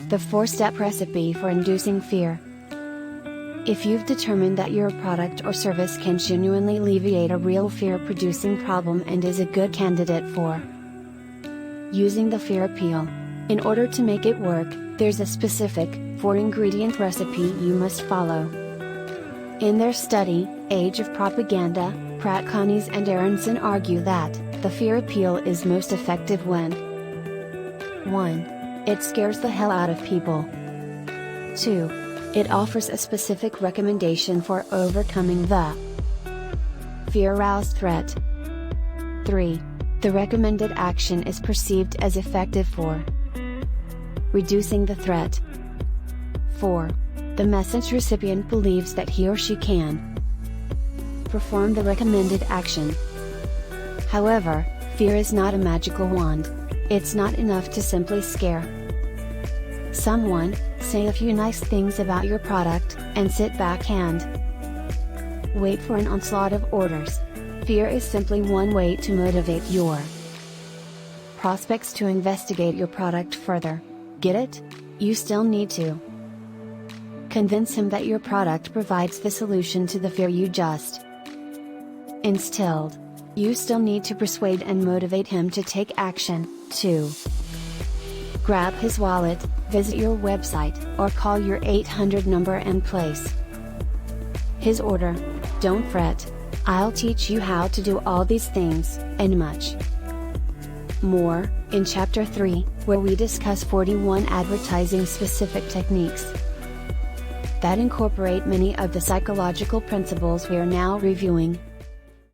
the 4-step recipe for inducing fear. If you've determined that your product or service can genuinely alleviate a real fear-producing problem and is a good candidate for using the fear appeal, in order to make it work, there's a specific, 4-ingredient recipe you must follow. In their study, Age of Propaganda, Pratt Connies and Aronson argue that the fear appeal is most effective when 1. It scares the hell out of people. 2. It offers a specific recommendation for overcoming the fear-aroused threat. 3. The recommended action is perceived as effective for reducing the threat. 4. The message recipient believes that he or she can perform the recommended action. However, fear is not a magical wand. It's not enough to simply scare someone, say a few nice things about your product, and sit back and wait for an onslaught of orders. Fear is simply one way to motivate your prospects to investigate your product further. Get it? You still need to convince him that your product provides the solution to the fear you just instilled. You still need to persuade and motivate him to take action, too. Grab his wallet, visit your website, or call your 800 number and place his order. Don't fret. I'll teach you how to do all these things, and much more, in Chapter 3, where we discuss 41 advertising-specific techniques that incorporate many of the psychological principles we are now reviewing.